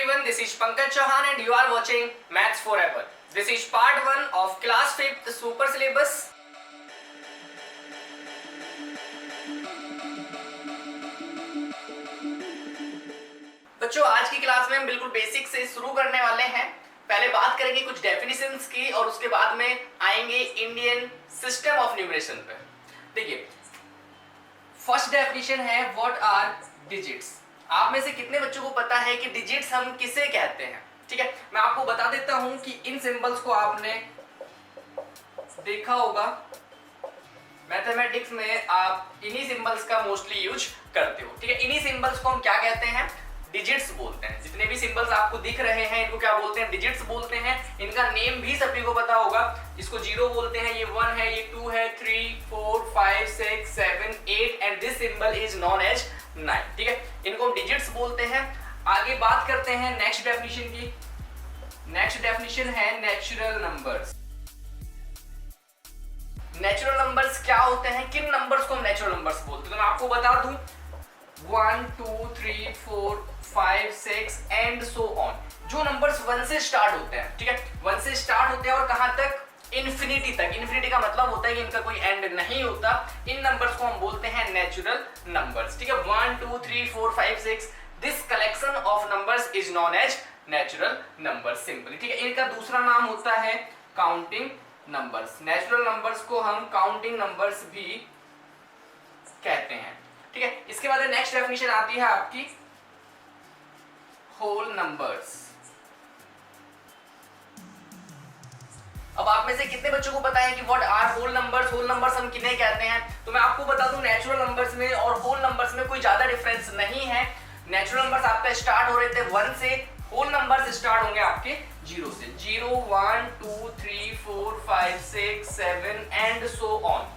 everyone, this is Pankaj Chauhan and you are watching Maths Forever. This is part 1 of class 5th super syllabus. बच्चों, आज की class में हम बिल्कुल basic से शुरू करने वाले हैं। पहले बात करेंगे कुछ डेफिनेशंस की और उसके बाद में आएंगे इंडियन सिस्टम ऑफ न्यूमरेशन पे। देखिए, फर्स्ट डेफिनेशन है व्हाट आर डिजिट्स। आप में से कितने बच्चों को पता है कि डिजिट्स हम किसे कहते हैं? ठीक है, मैं आपको बता देता हूं कि इन सिंबल्स को आपने देखा होगा, मैथमेटिक्स में आप इन्हीं सिंबल्स का मोस्टली यूज करते हो। ठीक है, इन्हीं सिंबल्स को हम क्या कहते हैं? डिजिट्स बोलते हैं। जितने भी सिंबल्स आपको दिख रहे हैं इनको क्या बोलते हैं? डिजिट्स बोलते हैं। इनका नेम भी सभी को पता होगा। इसको 0 बोलते हैं, ये 1 है, ये 2 है, 3, 4, 5, 6, 7, 8 and this symbol is known as 9। ठीक है, इनको हम डिजिट्स बोलते हैं। आगे बात करते हैं नेक्स्ट डेफिनेशन की। नेक्स्ट डेफिनेशन है नेचुरल नंबर्स। नेचुरल नंबर्स क्या होते हैं? किन नंबर्स को हम नेचुरल नंबर्स बोलते हैं? तो मैं आपको बता दूं, 1, 2, 3, 4, 5, 6 एंड सो ऑन। जो नंबर्स 1 से स्टार्ट होते हैं, ठीक है, 1 से स्टार्ट होते हैं और कहां तक? इन्फिनिटी तक। इन्फिनिटी का मतलब होता है कि इनका कोई एंड नहीं होता। इन नंबर्स को हम बोलते हैं नेचुरल नंबर्स। ठीक है, 1, 2, 3, 4, 5, 6 this collection of numbers is known as natural numbers simply. ठीक है, इनका दूसरा नाम होता है काउंटिंग नंबर्स। नेचुरल नंबर्स को हम काउंटिंग नंबर्स भी कहते हैं। ठीक है, इसके बाद नेक्स्ट डेफिनेशन आती है आपकी होल नंबर्स। अब आप में से कितने बच्चों को पता है कि what are whole numbers? Whole numbers हम किन्हें कहते हैं? तो मैं आपको बता दूं, नेचुरल नंबर्स में और होल नंबर्स में कोई ज्यादा डिफरेंस नहीं है। नेचुरल नंबर्स आपका स्टार्ट हो रहे थे 1 से, होल नंबर्स स्टार्ट होंगे आपके 0 से। 0, 1, 2, 3, 4, 5, 6, 7 and so on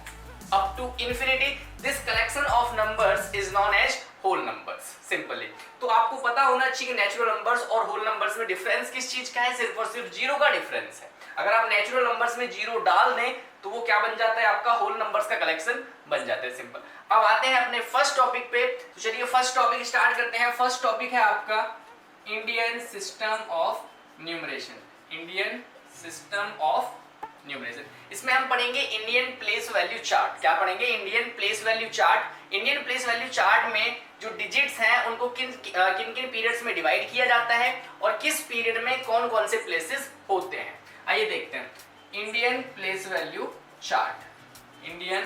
up to infinity. This collection of numbers is known as whole numbers simply. तो आपको पता होना चाहिए कि नेचुरल नंबर्स और होल नंबर्स में डिफरेंस किस चीज का है? सिर्फ और सिर्फ 0 का डिफरेंस है। अगर आप नेचुरल नंबर्स में 0 डाल दें तो वो क्या बन जाता है? आपका होल नंबर्स का कलेक्शन बन जाता है। सिंपल। अब आते हैं अपने फर्स्ट टॉपिक पे। तो चलिए फर्स्ट टॉपिक स्टार्ट करते हैं। फर्स्ट टॉपिक है आपका Indian system of numeration. Indian system of numeration. इसमें हम पढ़ेंगे इंडियन प्लेस वैल्यू चार्ट। क्या पढ़ेंगे? Indian place value chart. Indian place value chart में जो डिजिट्स हैं उनको किन किन पीरियड्स में डिवाइड किया जाता है और किस पीरियड में कौन कौन से प्लेसेस होते हैं। आइए देखते हैं Indian place value chart. Indian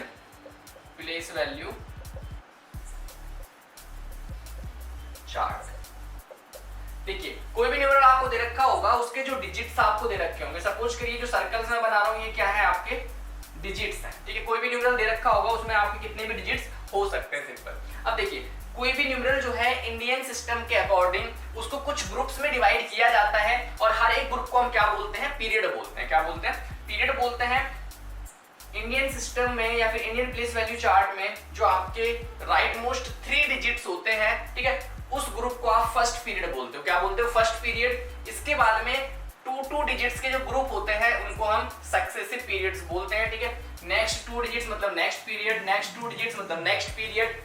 place value chart. देखिए, कोई भी न्यूमरल आपको दे रखा होगा, उसके जो डिजिट्स आपको दे रखे होंगे। सपोज करिए जो सर्कल्स मैं बना रहा हूं ये क्या है? आपके डिजिट्स हैं। ठीक है, कोई भी न्यूमरल दे रखा होगा उसमें आपके कितने भी डिजिट्स हो सकते हैं। सिंपल। अब देखिए, कोई भी न्यूमरल जो है इंडियन सिस्टम के अकॉर्डिंग उसको कुछ ग्रुप्स में डिवाइड किया जाता है और हर एक ग्रुप को हम क्या बोलते हैं? पीरियड बोलते हैं। क्या बोलते हैं? पीरियड बोलते हैं। इंडियन सिस्टम में या फिर इंडियन प्लेस वैल्यू चार्ट में जो आपके राइट मोस्ट 3 डिजिट्स होते हैं, ठीक है, उस ग्रुप को आप फर्स्ट पीरियड बोलते हो। क्या बोलते हो? First period. इसके बाद में 2 डिजिट्स के जो ग्रुप होते हैं उनको हम सक्सेसिव पीरियड्स बोलते हैं। ठीक है, नेक्स्ट 2 डिजिट्स मतलब नेक्स्ट पीरियड, नेक्स्ट 2 डिजिट्स मतलब next period,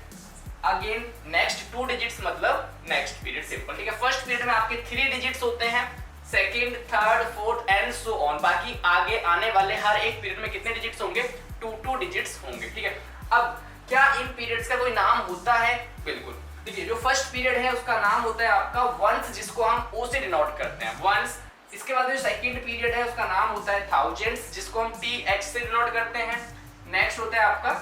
again next 2 digits मतलब नेक्स्ट पीरियड। सिंपल। ठीक है, फर्स्ट पीरियड में आपके 3 डिजिट्स होते हैं, second, third, fourth and so on. बाकी आगे आने वाले हर एक पीरियड में कितने डिजिट्स होंगे? 2 डिजिट्स होंगे। ठीक है, अब क्या इन पीरियड्स का कोई नाम होता है? बिल्कुल। देखिए, जो फर्स्ट पीरियड है उसका नाम होता है आपका वंस, जिसको हम ओ से डिनोट करते हैं, वंस। इसके बाद जो सेकंड पीरियड है उसका नाम होता है थाउजेंड्स, जिसको हम TH से डिनोट करते हैं। नेक्स्ट होता है आपका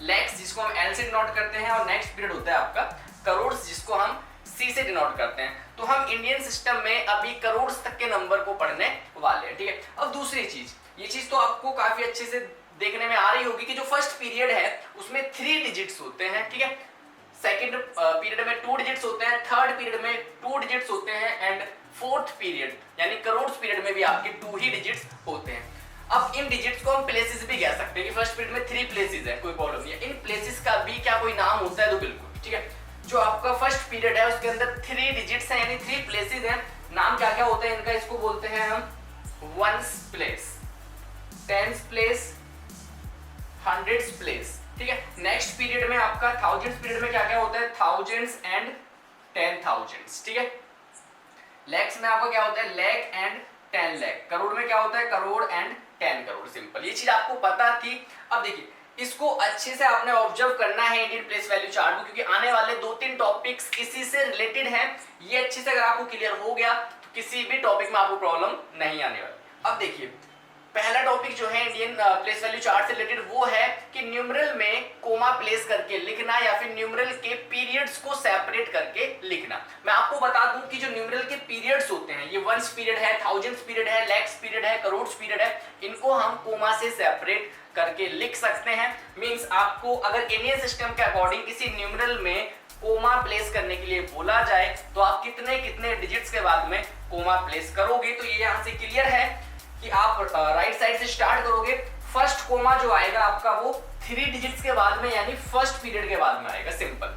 लैक्स, जिसको हम L से डिनोट करते हैं। और नेक्स्ट पीरियड होता है आपका करोड़, जिसको हम C से डिनोट करते हैं। तो हम इंडियन सिस्टम में अभी करोड़ तक के नंबर को पढ़ने वाले हैं। ठीक है, अब दूसरी चीज, ये चीज तो आपको काफी अच्छे से देखने में आ रही होगी कि जो फर्स्ट पीरियड है उसमें 3 डिजिट्स होते हैं। ठीक है, सेकंड पीरियड में 2 डिजिट्स होते हैं, थर्ड पीरियड में 2 डिजिट्स होते हैं एंड फोर्थ पीरियड यानी करोड़ पीरियड में भी आपके 2 ही डिजिट्स होते हैं। अब इन डिजिट्स को हम प्लेसेस भी कह सकते हैं कि फर्स्ट पीरियड में 3 प्लेसेस है, कोई प्रॉब्लम नहीं है। इन प्लेसेस का भी क्या कोई नाम होता है? तो बिल्कुल। ठीक है, जो आपका फर्स्ट पीरियड है उसके अंदर 3 डिजिट्स हैं यानी 3 प्लेसेस हैं। नाम क्या क्या होते हैं इनका? इसको बोलते हैं हम ones place, tens place, hundreds place. ठीक है, नेक्स्ट पीरियड में आपका थाउजेंड्स पीरियड में क्या क्या होता है? Thousands and 10,000। ठीक है, लैक्स में आपका क्या होता है, लैख एंड 10 लाख। करोड़ में क्या होता है, करोड़ एंड 10 करोड़। सिंपल, ये चीज आपको पता थी। अब देखिए इसको अच्छे से आपने ऑब्जर्व करना है इंडियन प्लेस वैल्यू चार्ट को, क्योंकि आने वाले 2-3 टॉपिक्स इसी से रिलेटेड हैं। ये अच्छे से अगर आपको क्लियर हो गया तो किसी भी टॉपिक में आपको प्रॉब्लम नहीं आने वाली। अब देखिए पहला टॉपिक जो है इंडियन प्लेस वैल्यू चार्ट से रिलेटेड वो है कि न्यूमरल में कोमा प्लेस करके लिखना या फिर न्यूमरल के पीरियड्स को सेपरेट करके लिखना। मैं आपको बता दूं कि जो न्यूमरल के पीरियड्स होते हैं, ये वंस पीरियड है, थाउजेंड्स पीरियड है, लैक्स पीरियड है, करोड़ पीरियड है, इनको हम कोमा से सेपरेट करके लिख सकते हैं। मींस आपको अगर इंडियन सिस्टम के अकॉर्डिंग किसी न्यूमरल में कोमा प्लेस करने के लिए बोला जाए तो आप कितने कितने डिजिट्स के बाद में कोमा प्लेस करोगे। तो ये यहाँ से क्लियर है कि आप राइट साइड से स्टार्ट करोगे। फर्स्ट कोमा जो आएगा आपका वो 3 डिजिट्स के बाद में यानी फर्स्ट पीरियड के बाद में आएगा। सिंपल,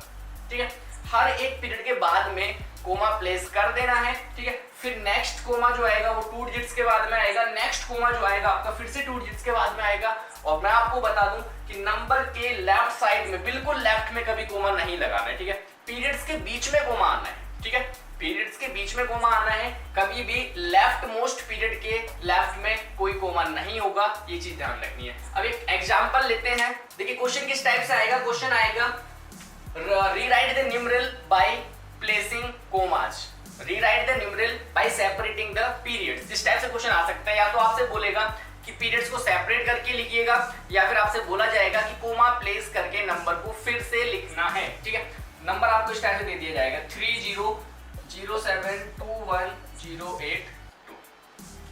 ठीक है। हर एक पीरियड के बाद में कोमा प्लेस कर देना है, ठीक है। फिर नेक्स्ट कोमा जो आएगा वो 2 डिजिट्स के बाद में आएगा। नेक्स्ट कोमा जो आएगा आपका फिर से 2 डिजिट्स के बाद में आएगा। और मैं आपको बता दूं कि नंबर के लेफ्ट साइड में, बिल्कुल लेफ्ट में कभी कोमा नहीं लगाना है, ठीक है। पीरियड्स के बीच में कोमा आना है, ठीक है। पीरियड्स के बीच में कोमा आना है, कभी भी लेफ्ट मोस्ट पीरियड के लेफ्ट में कोई कोमा नहीं होगा, ये चीज ध्यान रखनी है। अब एक एग्जांपल लेते हैं। देखिए क्वेश्चन किस टाइप से आएगा, क्वेश्चन आएगा rewrite the numeral by placing commas, rewrite the numeral bye separating the periods. इस टाइप से क्वेश्चन आ सकता है। या तो आपसे बोलेगा कि पीरियड्स को सेपरेट करके लिखिएगा, या फिर आपसे बोला जाएगा कि कोमा प्लेस करके नंबर को फिर से लिखना है, ठीक है। नंबर आपको इस टाइप से दे दिया जाएगा 30072108।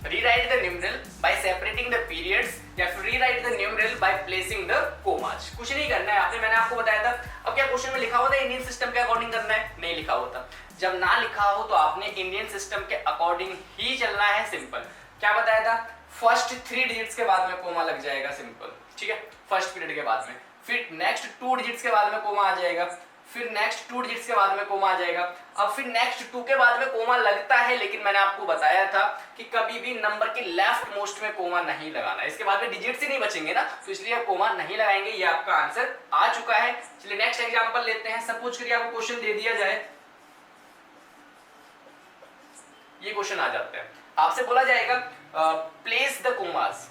Rewrite the numeral by separating the periods या फिर rewrite the numeral by placing the commas। कुछ नहीं करना है आपने, मैंने आपको बताया था। अब क्या क्वेश्चन में लिखा होता है इंडियन सिस्टम के अकॉर्डिंग करना है? नहीं लिखा होता। जब ना लिखा हो तो आपने इंडियन सिस्टम के अकॉर्डिंग ही चलना है। सिंपल, क्या बताया था, फर्स्ट 3 डिजिट्स के बाद में कोमा लग जाएगा। सिंपल, ठीक है, फर्स्ट पीरियड के बाद में। फिर नेक्स्ट 2 डिजिट्स के बाद में कोमा आ जाएगा। फिर नेक्स्ट 2 डिजिट्स के बाद में कोमा आ जाएगा। अब फिर नेक्स्ट 2 के बाद में कोमा लगता है, लेकिन मैंने आपको बताया था कि कभी भी नंबर के लेफ्ट मोस्ट में कोमा नहीं लगाना। इसके बाद में डिजिट्स ही नहीं बचेंगे ना, तो इसलिए आप कोमा नहीं लगाएंगे। ये आपका आंसर आ चुका है। चलिए नेक्स्ट एग्जांपल लेते हैं। सपोज करिए आपको क्वेश्चन दे दिया जाए, ये क्वेश्चन आ जाता है, आपसे बोला जाएगा place the commas,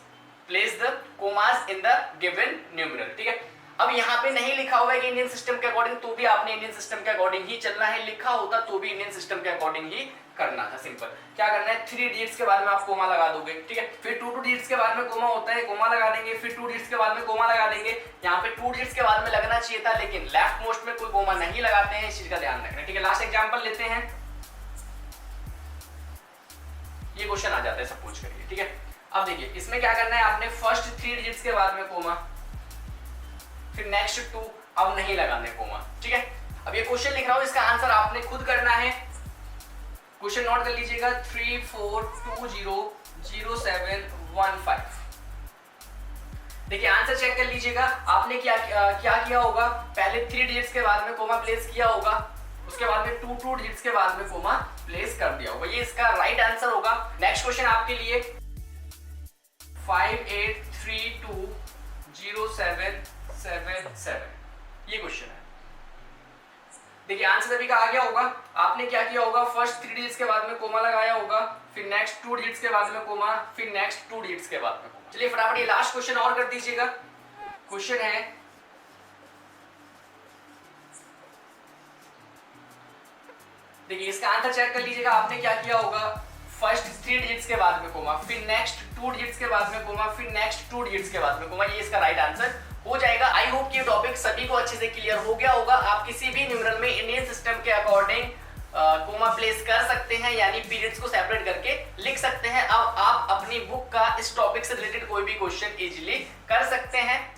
place the commas in the given numeral, ठीक है। अब यहाँ पे नहीं लिखा हुआ है कि इंडियन सिस्टम के अकॉर्डिंग, तो भी आपने इंडियन सिस्टम के अकॉर्डिंग ही चलना है। लिखा होता तो भी इंडियन सिस्टम के अकॉर्डिंग ही करना था। सिंपल, क्या करना है, 3 डिजिट्स के बाद में आप कोमा लगा दोगे, ठीक है। फिर 2 डिजिट्स के बाद में कोमा होता है, कोमा लगा देंगे। फिर 2 डिजिट्स के बाद में कोमा लगा देंगे। यहाँ पे 2 डिजिट्स के बाद में लगना चाहिए था, लेकिन लेफ्ट मोस्ट में कोई कोमा नहीं लगाते हैं। इस चीज का ध्यान रखना, ठीक है। लास्ट एग्जाम्पल लेते हैं। ये क्वेश्चन आ जाता है सपोज करिए, ठीक है। अब देखिए इसमें क्या करना है, आपने फर्स्ट 3 डिजिट्स के बाद में कोमा, फिर नेक्स्ट 2, अब नहीं लगाने कोमा, ठीक है। अब ये क्वेश्चन लिख रहा हूं, इसका आंसर आपने खुद करना है। क्वेश्चन नोट कर लीजिएगा 34200715। देखिए आंसर चेक कर लीजिएगा। आपने क्या किया होगा, पहले 3 डिजिट्स के बाद में कोमा प्लेस किया होगा, उसके बाद में 2 डिजिट्स के बाद में कोमा प्लेस कर दिया होगा। ये इसका राइट आंसर होगा। नेक्स्ट क्वेश्चन आपके लिए 58320777, ये क्वेश्चन है। देखिए आंसर सभी का आ गया होगा। आपने क्या किया होगा, फर्स्ट 3 डिजिट्स के बाद में कोमा लगाया होगा, फिर नेक्स्ट 2 डिजिट्स के बाद में कोमा, फिर नेक्स्ट 2 डिजिट्स के बाद में कोमा। चलिए फटाफट ये लास्ट क्वेश्चन और कर दीजिएगा। क्वेश्चन है, देखिए इसका आंसर चेक कर लीजिएगा। आपने क्या किया होगा, फर्स्ट 3 डिजिट्स के बाद में कोमा, फिर नेक्स्ट 2 डिजिट्स के बाद में कोमा, फिर नेक्स्ट 2 डिजिट्स के बाद में कोमा। ये इसका राइट आंसर हो जाएगा। आई होप कि ये टॉपिक सभी को अच्छे से क्लियर हो गया होगा। आप किसी भी न्यूमरल में इंडियन सिस्टम के अकॉर्डिंग कोमा प्लेस कर सकते हैं, यानी पीरियड्स को सेपरेट करके लिख सकते हैं। अब आप अपनी बुक का इस टॉपिक से रिलेटेड कोई भी क्वेश्चन इजीली कर सकते हैं।